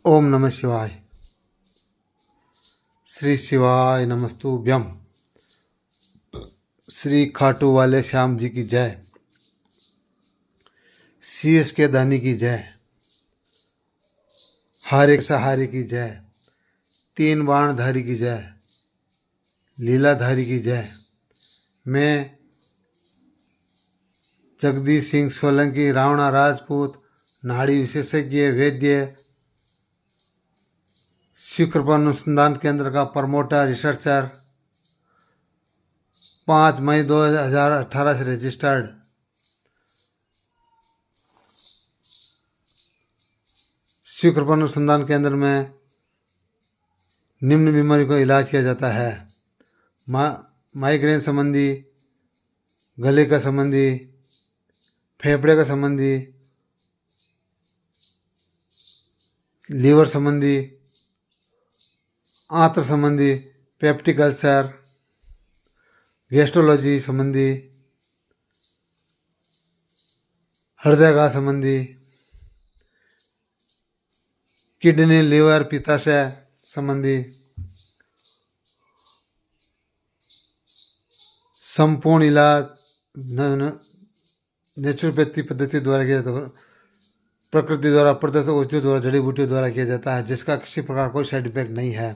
ओम नमः शिवाय। श्री शिवाय नमस्तुभ्यम। श्री खाटू वाले श्याम जी की जय। शीश के दानी की जय। हर एक सहारे की जय। तीन बाण धारी की जय। लीलाधारी की जय। मैं जगदीश सिंह सोलंकी, रावणा राजपूत, नाड़ी विशेषज्ञ, वैद्य, शिव कृपा अनुसंधान केंद्र का प्रमोटर, रिसर्चर, 5 मई 2018 से रजिस्टर्ड। शिव कृपा अनुसंधान केंद्र में निम्न बीमारी का इलाज किया जाता है। माइग्रेन संबंधी, गले का संबंधी, फेफड़े का संबंधी, लीवर संबंधी, आंत्र संबंधी, पेप्टिक अल्सर, गैस्ट्रोलॉजी संबंधी, हृदय घाव संबंधी, किडनी, लीवर, पित्ताशय संबंधी संपूर्ण इलाज नेचुरोपैथी पद्धति द्वारा किया जाता है। प्रकृति द्वारा प्रदत्त औषधियों द्वारा, जड़ी बूटियों द्वारा किया जाता है, जिसका किसी प्रकार कोई साइड इफेक्ट नहीं है।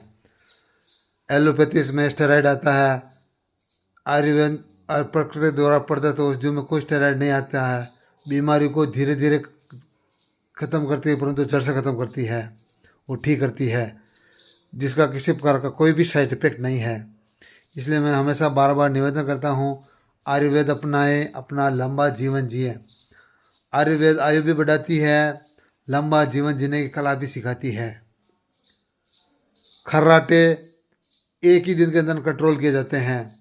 एलोपैथी में स्टेरॉइड आता है। आयुर्वेद और प्रकृति द्वारा प्रदत्त औषधियों में कोई स्टेरॉइड नहीं आता है। बीमारी को धीरे धीरे खत्म करती है, परंतु जड़ से खत्म करती है, वो ठीक करती है, जिसका किसी प्रकार का कोई भी साइड इफेक्ट नहीं है। इसलिए मैं हमेशा बार बार निवेदन करता हूँ, आयुर्वेद अपनाएं, अपना लंबा जीवन जिए। आयुर्वेद आयु भी बढ़ाती है, लंबा जीवन जीने की कला भी सिखाती है। खर्राटे एक ही दिन के अंदर कंट्रोल किए जाते हैं।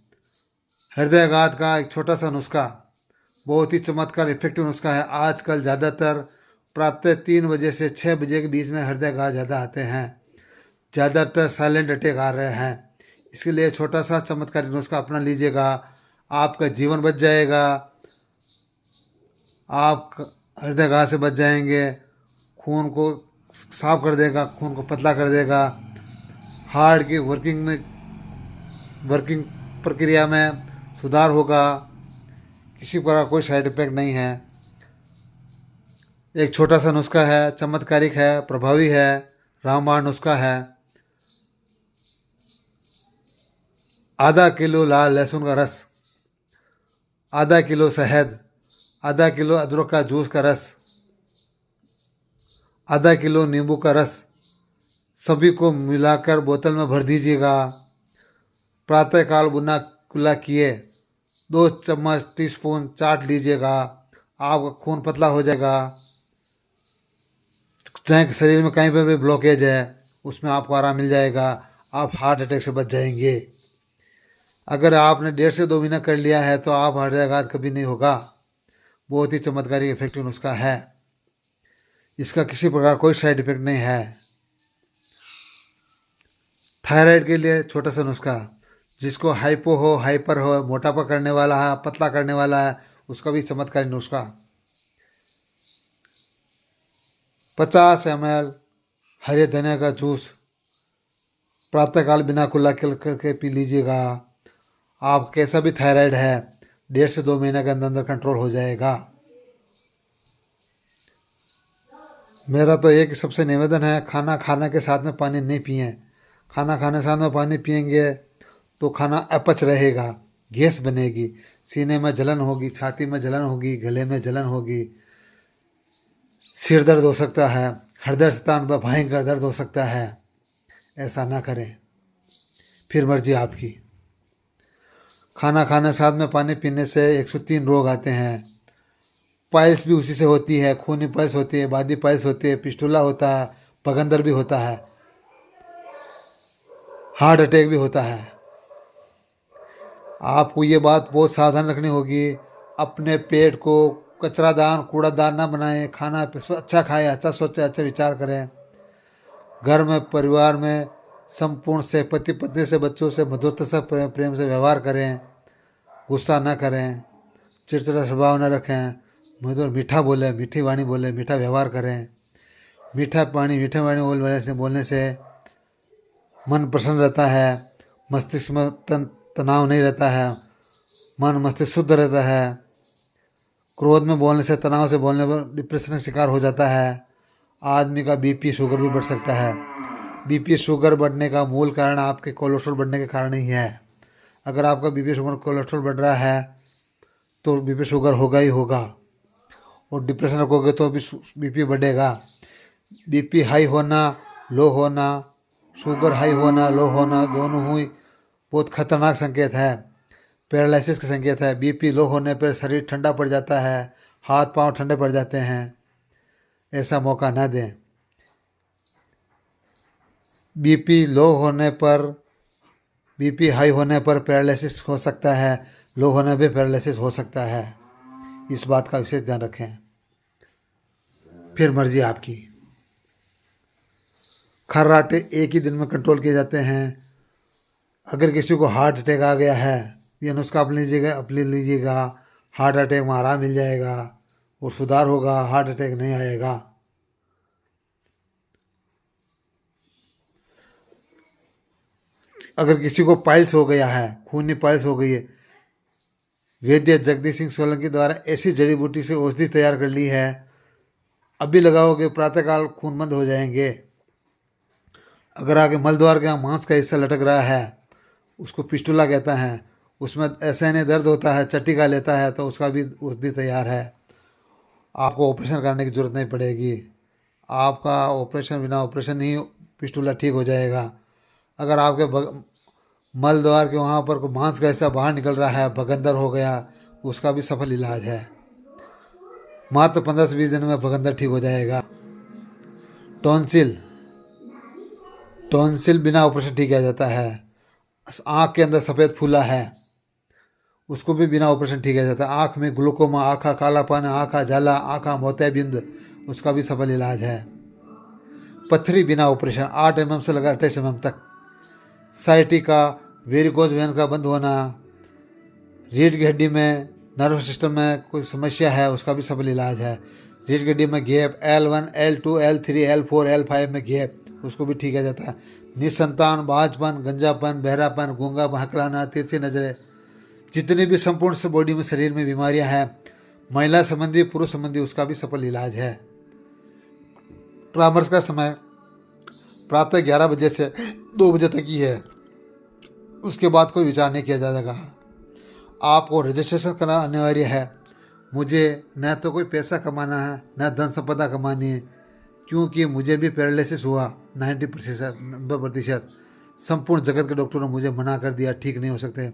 हृदयाघात का एक छोटा सा नुस्खा, बहुत ही चमत्कार इफेक्टिव नुस्खा है। आजकल ज़्यादातर प्रातः 3 बजे से 6 बजे के बीच में हृदयाघात ज़्यादा आते हैं। ज़्यादातर साइलेंट अटैक आ रहे हैं। इसके लिए छोटा सा चमत्कारी नुस्खा अपना लीजिएगा, आपका जीवन बच जाएगा, आप हृदयाघात से बच जाएंगे। खून को साफ कर देगा, खून को पतला कर देगा, हार्ट की वर्किंग प्रक्रिया में सुधार होगा। किसी प्रकार कोई साइड इफेक्ट नहीं है। एक छोटा सा नुस्खा है, चमत्कारिक है, प्रभावी है, रामबाण नुस्खा है। आधा किलो लाल लहसुन का रस, आधा किलो शहद, आधा किलो अदरक का जूस का रस, आधा किलो नींबू का रस, सभी को मिलाकर बोतल में भर दीजिएगा। प्रातःकाल गुना कुल्ला किए 2 चम्मच टीस्पून चाट लीजिएगा, आपका खून पतला हो जाएगा। चाहे शरीर में कहीं पर भी ब्लॉकेज है, उसमें आपको आराम मिल जाएगा, आप हार्ट अटैक से बच जाएंगे। अगर आपने 1.5 से 2 महीना कर लिया है तो आप हृदयाघात कभी नहीं होगा। बहुत ही चमत्कारी इफेक्टिव नुस्खा है। इसका किसी प्रकार कोई साइड इफेक्ट नहीं है। थायराइड के लिए छोटा सा नुस्खा, जिसको हाइपो हो, हाइपर हो, मोटापा करने वाला है, पतला करने वाला है, उसका भी चमत्कारी नुस्खा। 50 ml हरे धनिया का जूस प्रातःकाल बिना कुल्ला करके पी लीजिएगा। आप कैसा भी थायराइड है, 1.5 से 2 महीने के अंदर अंदर कंट्रोल हो जाएगा। मेरा तो एक सबसे निवेदन है, खाना खाने के साथ में पानी नहीं पिए। खाना खाने के साथ में पानी पिएंगे तो खाना अपच रहेगा, गैस बनेगी, सीने में जलन होगी, छाती में जलन होगी, गले में जलन होगी, सिर दर्द हो सकता है, हृदय स्थान पर भयंकर दर्द हो सकता है। ऐसा ना करें, फिर मर्जी आपकी। खाना खाने साथ में पानी पीने से 103 रोग आते हैं। पाइल्स भी उसी से होती है, खूनी पाइल्स होती है, बादी पाइल्स होती है, पिस्टुला होता है, पगंदर भी होता है, हार्ट अटैक भी होता है। आपको ये बात बहुत सावधान रखनी होगी। अपने पेट को कचरादान, कूड़ादान ना बनाएं। खाना अच्छा खाएं, अच्छा सोचें, अच्छा विचार करें। घर में, परिवार में संपूर्ण से, पति पत्नी से, बच्चों से मधुरता से, प्रेम से व्यवहार करें। गुस्सा ना करें, चिड़चिड़ा स्वभाव न रखें, मधुर मीठा बोलें, मीठी वाणी बोलें, मीठा व्यवहार करें। मीठा पानी बोलने से मन प्रसन्न रहता है, मस्तिष्क में तनाव नहीं रहता है, मन मस्तिष्क शुद्ध रहता है। क्रोध में बोलने से, तनाव से बोलने पर डिप्रेशन का शिकार हो जाता है। आदमी का बीपी शुगर भी बढ़ सकता है। बीपी शुगर बढ़ने का मूल कारण आपके कोलेस्ट्रॉल बढ़ने के कारण ही है। अगर आपका बीपी शुगर कोलेस्ट्रॉल बढ़ रहा है तो बीपी शुगर होगा ही होगा, और डिप्रेशन रखोगे तो भी बीपी बढ़ेगा। बीपी हाई होना, लो होना, शुगर हाई होना, लो होना दोनों ही बहुत खतरनाक संकेत है, पैरालिसिस का संकेत है। बीपी लो होने पर शरीर ठंडा पड़ जाता है, हाथ पांव ठंडे पड़ जाते हैं। ऐसा मौका न दें। बीपी लो होने पर, बीपी हाई होने पर पैरालिसिस हो सकता है, लो होने पर पैरालिसिस हो सकता है। इस बात का विशेष ध्यान रखें। फिर मर्जी आपकी। खर्राटे एक ही दिन में कंट्रोल किए जाते हैं। अगर किसी को हार्ट अटैक आ गया है, ये नुस्खा अपने लीजिएगा, हार्ट अटैक में आराम मिल जाएगा और सुधार होगा, हार्ट अटैक नहीं आएगा। अगर किसी को पाइल्स हो गया है, खूनी पाइल्स हो गई है, वैद्य जगदीश सिंह सोलंकी द्वारा ऐसी जड़ी बूटी से औषधि तैयार कर ली है, अभी लगाओगे प्रातःकाल खून बंद हो जाएंगे। अगर आगे मलद्वार के मांस का हिस्सा लटक रहा है, उसको पिस्टुला कहता है, उसमें ऐसा नहीं दर्द होता है, चट्टिका लेता है तो उसका भी औषधि तैयार है। आपको ऑपरेशन करने की ज़रूरत नहीं पड़ेगी। आपका ऑपरेशन, बिना ऑपरेशन ही पिस्टुला ठीक हो जाएगा। अगर आपके मल द्वार के वहाँ पर कोई मांस का हिस्सा बाहर निकल रहा है, भगंदर हो गया, उसका भी सफल इलाज है। मात्र 15 से 20 दिन में भगंदर ठीक हो जाएगा। टॉन्सिल, टॉन्सिल बिना ऑपरेशन ठीक किया जाता है। आँख के अंदर सफ़ेद फूला है, उसको भी बिना ऑपरेशन ठीक किया जाता है। आँख में ग्लूकोमा, आँख का कालापन, आँख का जाला, आँख का मोतियाबिंद, उसका भी सफल इलाज है। पथरी बिना ऑपरेशन 8 mm से लगा 28 mm तक। साइटिका, वेरिकोज वेन का बंद होना, रीढ़ की हड्डी में, नर्व सिस्टम में कोई समस्या है, उसका भी सफल इलाज है। रीढ़ की हड्डी में gap, L1, L2, L3, L4, L5 में गैप, उसको भी ठीक किया जाता है। निसंतान, बाझपन, गंजापन, बहरापन, गूंगा, बहकलाना, तिरछी नजरें, जितनी भी संपूर्ण से बॉडी में, शरीर में बीमारियां हैं, महिला संबंधी, पुरुष संबंधी, उसका भी सफल इलाज है। परामर्श का समय प्रातः 11 बजे से 2 बजे तक ही है, उसके बाद कोई विचार नहीं किया जाएगा। आपको रजिस्ट्रेशन करना अनिवार्य है। मुझे न तो कोई पैसा कमाना है, न धन संपदा कमानी है, क्योंकि मुझे भी पैरालिसिस हुआ 90%। संपूर्ण जगत के डॉक्टरों ने मुझे मना कर दिया, ठीक नहीं हो सकते।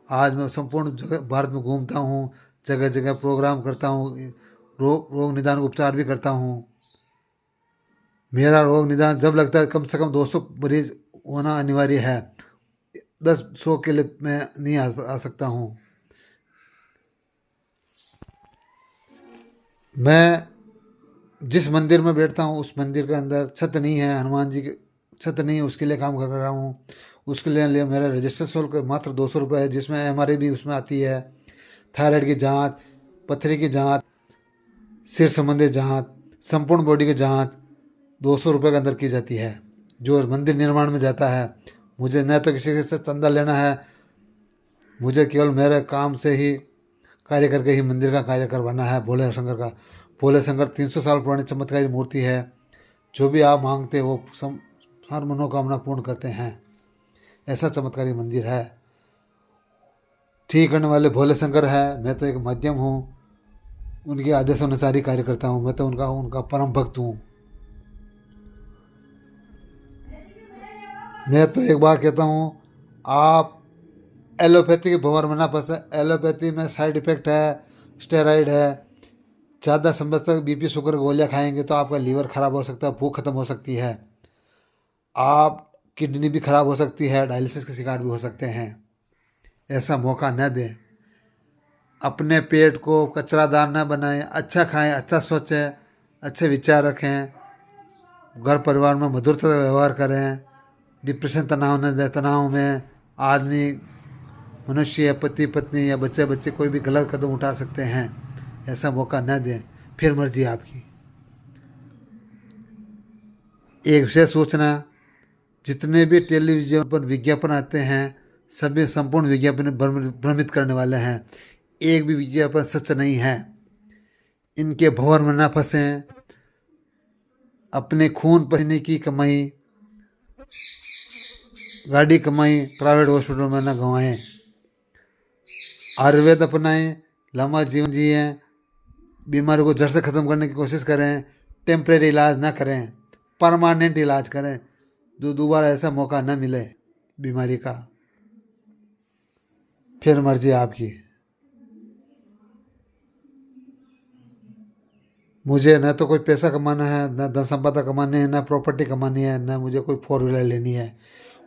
आज मैं संपूर्ण जगत भारत में घूमता हूँ, जगह जगह प्रोग्राम करता हूँ, रोग निदान उपचार भी करता हूँ। मेरा रोग निदान जब लगता है कम से कम 200 मरीज होना अनिवार्य है। 100 के लिए मैं नहीं आ सकता हूँ। मैं जिस मंदिर में बैठता हूँ उस मंदिर के अंदर छत नहीं है, हनुमान जी की छत नहीं है, उसके लिए काम कर रहा हूँ। उसके लिए मेरा रजिस्टर शुल्क मात्र 200 रुपये है, जिसमें MRI भी उसमें आती है, थायराइड की जांच, पथरी की जांच, सिर संबंधी जांच, संपूर्ण बॉडी की जांच 200 रुपये के अंदर की जाती है, जो मंदिर निर्माण में जाता है। मुझे न तो किसी से चंदा लेना है, मुझे केवल मेरे काम से ही कार्य करके ही मंदिर का कार्य करवाना है। भोले शंकर का, भोले शंकर 300 साल पुरानी चमत्कारी मूर्ति है। जो भी आप मांगते हो वो हर मनोकामना पूर्ण करते हैं। ऐसा चमत्कारी मंदिर है। ठीक करने वाले भोले शंकर है, मैं तो एक माध्यम हूँ, उनके आदेश अनुसार ही कार्य करता हूँ। मैं तो उनका परम भक्त हूँ। मैं तो एक बार कहता हूँ, आप एलोपैथी के भंवर में ना फंसे। एलोपैथी में साइड इफ़ेक्ट है, स्टेरॉइड है। ज़्यादा समय तक बीपी शुगर गोलियाँ खाएंगे तो आपका लीवर खराब हो सकता है, भूख खत्म हो सकती है, आप किडनी भी खराब हो सकती है, डायलिसिस के शिकार भी हो सकते हैं। ऐसा मौका न दें। अपने पेट को कचरादार न बनाएं, अच्छा खाएं, अच्छा सोचें, अच्छे विचार रखें, घर परिवार में मधुरता का व्यवहार करें। डिप्रेशन, तनाव न दें। तनाव में आदमी, मनुष्य या पति पत्नी या बच्चे कोई भी गलत कदम उठा सकते हैं। ऐसा मौका न दें। फिर मर्जी आपकी। एक विशेष सूचना, जितने भी टेलीविजन पर विज्ञापन आते हैं सभी संपूर्ण विज्ञापन भ्रमित करने वाले हैं। एक भी विज्ञापन सच नहीं है। इनके भंवर में ना फंसें। अपने खून पसीने की कमाई, गाड़ी कमाई प्राइवेट हॉस्पिटल में ना गंवाएं। आयुर्वेद अपनाएं, लंबा जीवन जिए, बीमारी को जड़ से ख़त्म करने की कोशिश करें। टेम्परेरी इलाज ना करें, परमानेंट इलाज करें, जो दोबारा ऐसा मौका न मिले बीमारी का। फिर मर्जी आपकी। मुझे न तो कोई पैसा कमाना है, न धन संपदा कमानी है, न प्रॉपर्टी कमानी है, न मुझे कोई 4 व्हीलर लेनी है।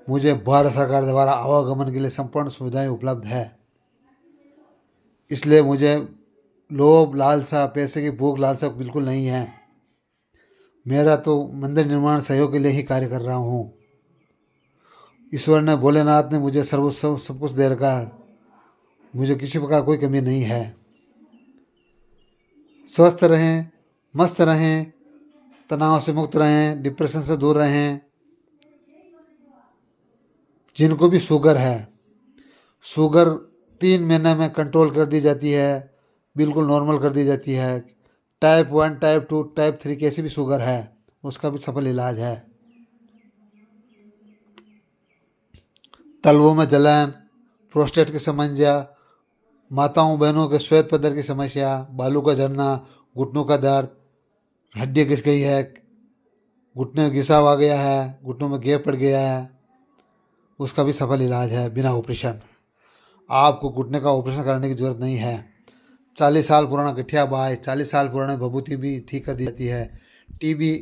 मुझे भारत सरकार द्वारा आवागमन के लिए संपूर्ण सुविधाएं उपलब्ध है। इसलिए मुझे लोभ लालसा, पैसे की भूख लालसा बिल्कुल नहीं है। मेरा तो मंदिर निर्माण सहयोग के लिए ही कार्य कर रहा हूँ। ईश्वर ने, भोलेनाथ ने मुझे सब कुछ दे रखा है। मुझे किसी प्रकार कोई कमी नहीं है। स्वस्थ रहें, मस्त रहें, तनाव से मुक्त रहें, डिप्रेशन से दूर रहें। जिनको भी शुगर है, शुगर 3 महीने में कंट्रोल कर दी जाती है, बिल्कुल नॉर्मल कर दी जाती है। टाइप 1, टाइप 2, टाइप 3 कैसी भी शुगर है उसका भी सफल इलाज है। तलवों में जलन, प्रोस्टेट की समस्या, माताओं बहनों के श्वेत पदर की समस्या, बालों का झड़ना, घुटनों का दर्द, हड्डी घिस गई है, घुटने में घिसाव आ गया है, घुटनों में गैप पड़ गया है, उसका भी सफल इलाज है बिना ऑपरेशन। आपको घुटने का ऑपरेशन कराने की ज़रूरत नहीं है। 40 साल पुराना गठिया बाय, 40 साल पुराना भभूति भी ठीक कर दी जाती है। टीबी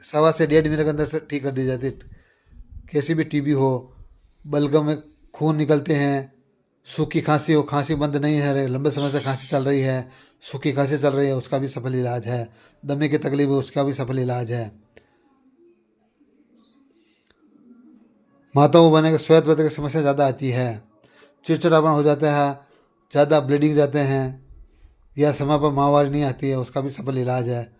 1.25 से 1.5 महीने के अंदर से ठीक कर दी जाती है। कैसी भी टीबी हो, बलगम में खून निकलते हैं, सूखी खांसी हो, खांसी बंद नहीं है, लंबे समय से खांसी चल रही है, सूखी खांसी चल रही है, उसका भी सफल इलाज है। दमे की तकलीफ है, उसका भी सफल इलाज है। माताओं बने के श्वेत पत्र की समस्या ज़्यादा आती है, चिड़चिड़ापन हो जाता है, ज़्यादा ब्लीडिंग जाते हैं, या समय पर माहवारी नहीं आती है, उसका भी सफल इलाज है।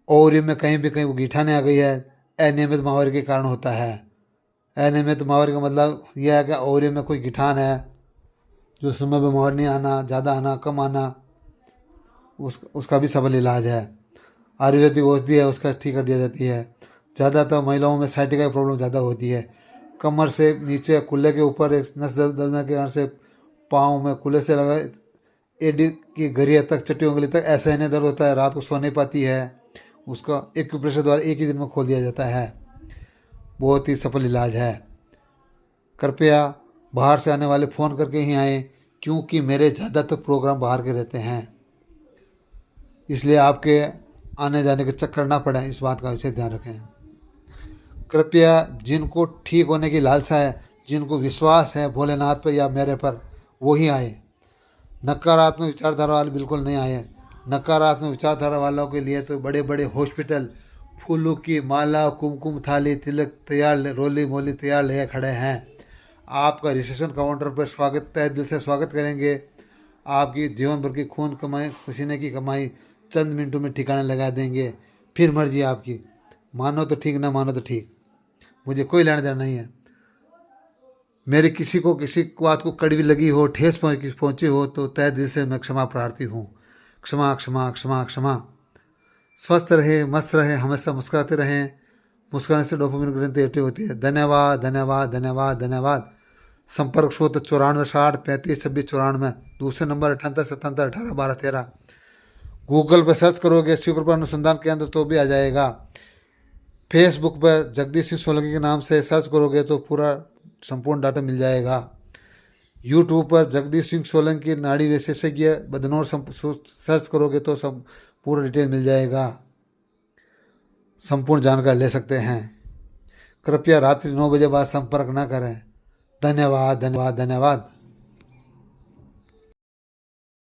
ओवरी में कहीं भी कहीं गिठाने आ गई है, अनियमित माहवारी के कारण होता है। अनियमित माहवारी का मतलब यह है कि ओवरी में कोई गिठान है, जो समय पर माहवारी नहीं आना, ज़्यादा आना, कम आना, उसका भी सफल इलाज है। आयुर्वेदिक औषधि है, उसका ठीक कर दिया जाती है। ज़्यादातर महिलाओं में साइटिका की प्रॉब्लम ज़्यादा होती है। कमर से नीचे कुल्ले के ऊपर एक नस दबने के कारण से पाँव में कुल्ले से लगा एडी की गरिया तक, चट्टी उंगली तक ऐसा इन्हें दर्द होता है, रात को सो नहीं पाती है, उसका एक्यूप्रेशर द्वारा एक ही दिन में खोल दिया जाता है। बहुत ही सफल इलाज है। कृपया बाहर से आने वाले फ़ोन करके ही आएँ, क्योंकि मेरे ज़्यादातर प्रोग्राम बाहर के रहते हैं, इसलिए आपके आने जाने के चक्कर ना पड़े, इस बात का विशेष ध्यान रखें। कृपया जिनको ठीक होने की लालसा है, जिनको विश्वास है भोलेनाथ पर या मेरे पर, वो ही आए। नकारात्मक विचारधारा वाले बिल्कुल नहीं आए। नकारात्मक विचारधारा वालों के लिए तो बड़े बड़े हॉस्पिटल फूलों की माला, कुमकुम थाली, तिलक तैयार, रोली मोली तैयार ले खड़े हैं। आपका रिसेप्शन काउंटर पर स्वागत, तहे दिल से स्वागत करेंगे। आपकी जीवन भर की खून कमाई, पसीने की कमाई चंद मिनटों में ठिकाने लगा देंगे। फिर मर्जी आपकी, मानो तो ठीक, ना मानो तो ठीक, मुझे कोई लेना देना नहीं है। मेरे किसी बात को कड़वी लगी हो, ठेस पहुंची हो तो तहे दिल से मैं क्षमा प्रार्थी हूँ। क्षमा क्षमा क्षमा क्षमा। स्वस्थ रहे, मस्त रहे, हमेशा मुस्कुराते रहें। मुस्कुराने से डोपामिन ग्रंथि एक्टिव होती है। धन्यवाद धन्यवाद धन्यवाद धन्यवाद। संपर्क सूत्र 94 60 35 26 94। दूसरे नंबर 78 77 18 12 13। गूगल पर सर्च करोगे शिव कृपा अनुसंधान केंद्र तो भी आ जाएगा। फेसबुक पर जगदीश सिंह सोलंकी के नाम से सर्च करोगे तो पूरा संपूर्ण डाटा मिल जाएगा। यूट्यूब पर जगदीश सिंह सोलंकी नाड़ी विशेषज्ञ बदनौर सर्च करोगे तो सब पूरा डिटेल मिल जाएगा, संपूर्ण जानकारी ले सकते हैं। कृपया रात्रि 9 बजे बाद संपर्क न करें। धन्यवाद धन्यवाद धन्यवाद।